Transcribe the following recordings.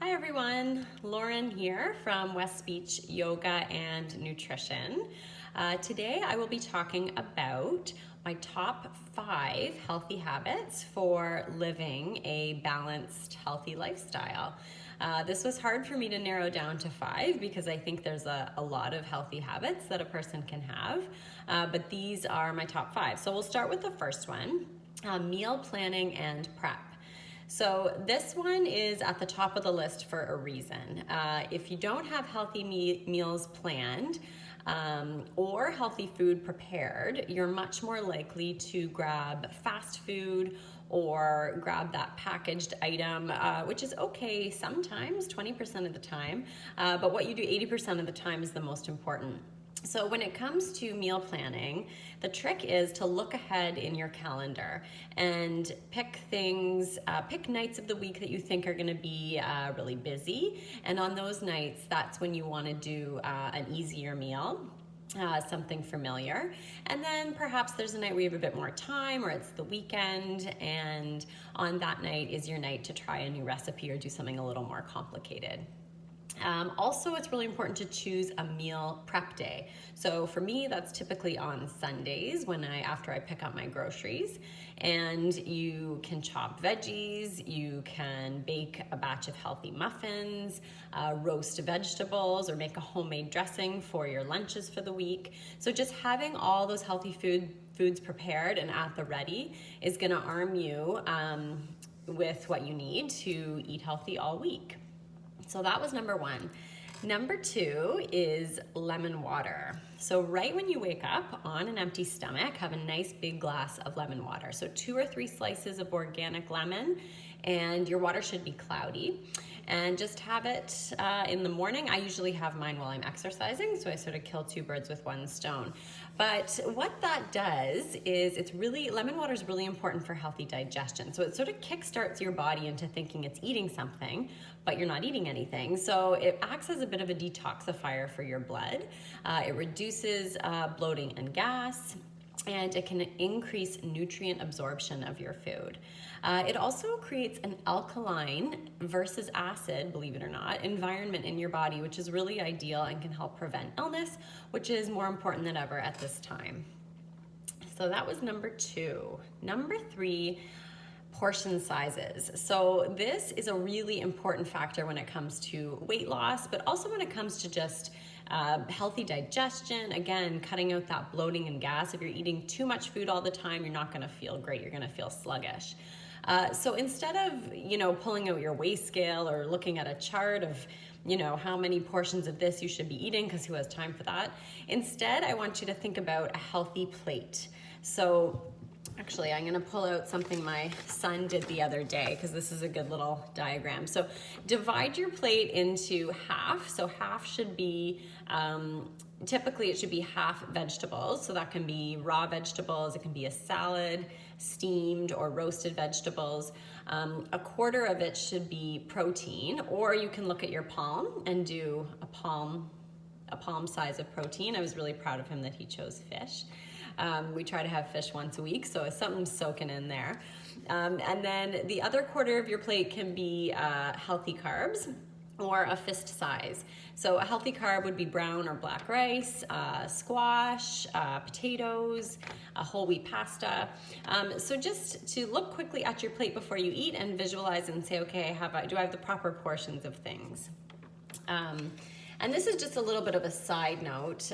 Hi everyone, Lauren here from West Beach Yoga and Nutrition. Today I will be talking about my top 5 healthy habits for living a balanced, healthy lifestyle. This was hard for me to narrow down to 5 because I think there's a lot of healthy habits that a person can have, but these are my top 5. So we'll start with the first one, meal planning and prep. So this one is at the top of the list for a reason. If you don't have healthy meals planned or healthy food prepared, you're much more likely to grab fast food or grab that packaged item, which is okay sometimes, 20% of the time, but what you do 80% of the time is the most important. So when it comes to meal planning, the trick is to look ahead in your calendar and pick nights of the week that you think are gonna be really busy. And on those nights, that's when you wanna do an easier meal. Something familiar, and then perhaps there's a night where you have a bit more time or it's the weekend, and on that night is your night to try a new recipe or do something a little more complicated. Also, it's really important to choose a meal prep day. So for me, that's typically on Sundays after I pick up my groceries, and you can chop veggies, you can bake a batch of healthy muffins, roast vegetables, or make a homemade dressing for your lunches for the week. So just having all those healthy foods prepared and at the ready is gonna arm you with what you need to eat healthy all week. So that was number 1. Number 2 is lemon water. So right when you wake up on an empty stomach, have a nice big glass of lemon water. So 2 or 3 slices of organic lemon, and your water should be cloudy. And just have it in the morning. I usually have mine while I'm exercising, so I sort of kill 2 birds with 1 stone. But what that does is lemon water is really important for healthy digestion. So it sort of kickstarts your body into thinking it's eating something, but you're not eating anything. So it acts as a bit of a detoxifier for your blood. It reduces bloating and gas, and it can increase nutrient absorption of your food. It also creates an alkaline versus acid, believe it or not, environment in your body, which is really ideal and can help prevent illness, which is more important than ever at this time. So that was number 2. Number 3, portion sizes. So this is a really important factor when it comes to weight loss, but also when it comes to just healthy digestion. Again, cutting out that bloating and gas. If you're eating too much food all the time, you're not gonna feel great, you're gonna feel sluggish. So instead of, pulling out your weigh scale or looking at a chart of, how many portions of this you should be eating, because who has time for that? Instead, I want you to think about a healthy plate. So actually, I'm gonna pull out something my son did the other day because this is a good little diagram. So divide your plate into half. So half should be, typically it should be half vegetables. So that can be raw vegetables, it can be a salad, steamed or roasted vegetables. A quarter of it should be protein, or you can look at your palm and do a palm size of protein. I was really proud of him that he chose fish. We try to have fish once a week, so something's soaking in there. And then the other quarter of your plate can be healthy carbs, or a fist size. So a healthy carb would be brown or black rice, squash, potatoes, a whole wheat pasta. So just to look quickly at your plate before you eat and visualize and say, okay, do I have the proper portions of things? And this is just a little bit of a side note.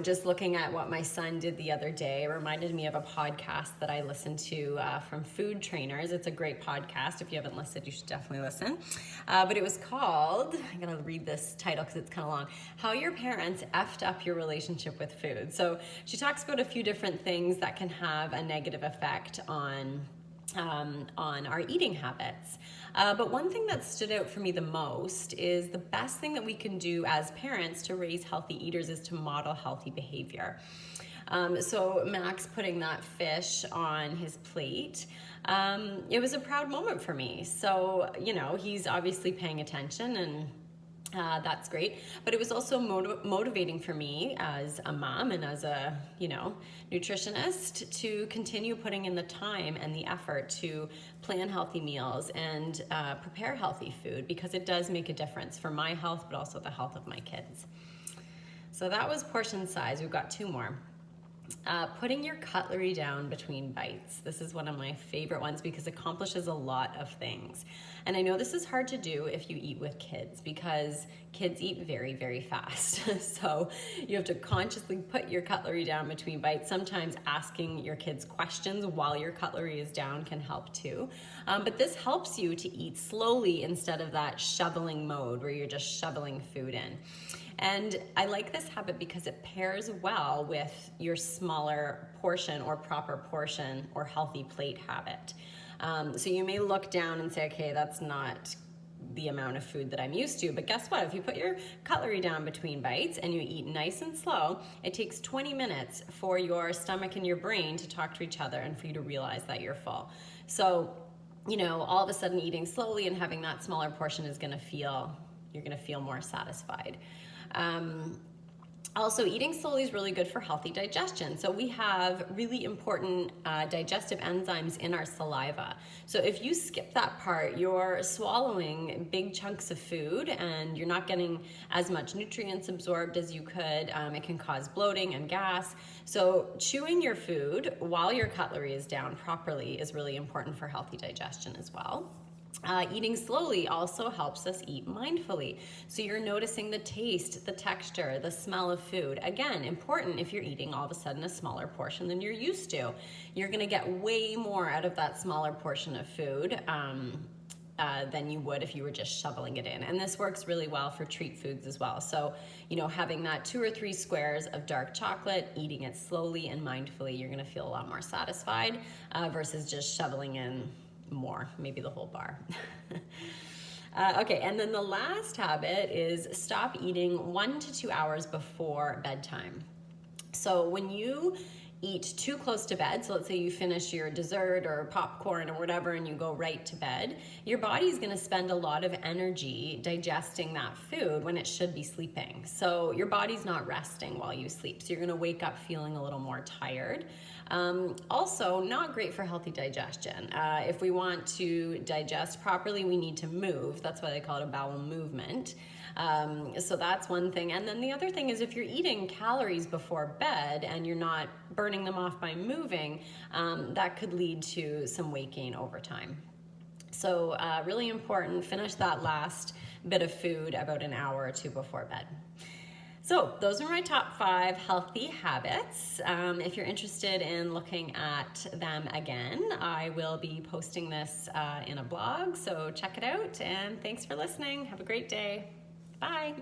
Just looking at what my son did the other day, it reminded me of a podcast that I listened to from food trainers. It's a great podcast. If you haven't listened, you should definitely listen. But it was called, I'm gonna read this title because it's kind of long, How Your Parents Effed Up Your Relationship with Food. So she talks about a few different things that can have a negative effect on our eating habits. But one thing that stood out for me the most is the best thing that we can do as parents to raise healthy eaters is to model healthy behavior. So Max putting that fish on his plate, it was a proud moment for me. So, he's obviously paying attention and That's great. But it was also motivating for me as a mom and as a, nutritionist to continue putting in the time and the effort to plan healthy meals and prepare healthy food, because it does make a difference for my health, but also the health of my kids. So that was portion size. We've got two more. Putting your cutlery down between bites. This is one of my favorite ones because it accomplishes a lot of things. And I know this is hard to do if you eat with kids, because kids eat very, very fast. So you have to consciously put your cutlery down between bites. Sometimes asking your kids questions while your cutlery is down can help too. But this helps you to eat slowly instead of that shoveling mode where you're just shoveling food in. And I like this habit because it pairs well with your smaller portion or proper portion or healthy plate habit. So you may look down and say, okay, that's not the amount of food that I'm used to. But guess what? If you put your cutlery down between bites and you eat nice and slow, it takes 20 minutes for your stomach and your brain to talk to each other and for you to realize that you're full. So, all of a sudden eating slowly and having that smaller portion is you're gonna feel more satisfied. Also, eating slowly is really good for healthy digestion. So we have really important digestive enzymes in our saliva. So if you skip that part, you're swallowing big chunks of food and you're not getting as much nutrients absorbed as you could. It can cause bloating and gas. So chewing your food while your cutlery is down properly is really important for healthy digestion as well. Eating slowly also helps us eat mindfully. So you're noticing the taste, the texture, the smell of food. Again, important if you're eating all of a sudden a smaller portion than you're used to. You're gonna get way more out of that smaller portion of food than you would if you were just shoveling it in. And this works really well for treat foods as well. So, having that 2 or 3 squares of dark chocolate, eating it slowly and mindfully, you're gonna feel a lot more satisfied versus just shoveling in more, maybe the whole bar. Okay, and then the last habit is stop eating 1 to 2 hours before bedtime. So when you eat too close to bed, so let's say you finish your dessert or popcorn or whatever and you go right to bed, your body's gonna spend a lot of energy digesting that food when it should be sleeping. So your body's not resting while you sleep, so you're gonna wake up feeling a little more tired. Also, not great for healthy digestion. If we want to digest properly, we need to move. That's why they call it a bowel movement. So that's one thing. And then the other thing is if you're eating calories before bed and you're not burning them off by moving, that could lead to some weight gain over time. So really important, finish that last bit of food about an hour or two before bed. So those are my top 5 healthy habits. If you're interested in looking at them again, I will be posting this in a blog, so check it out, and thanks for listening. Have a great day. Bye.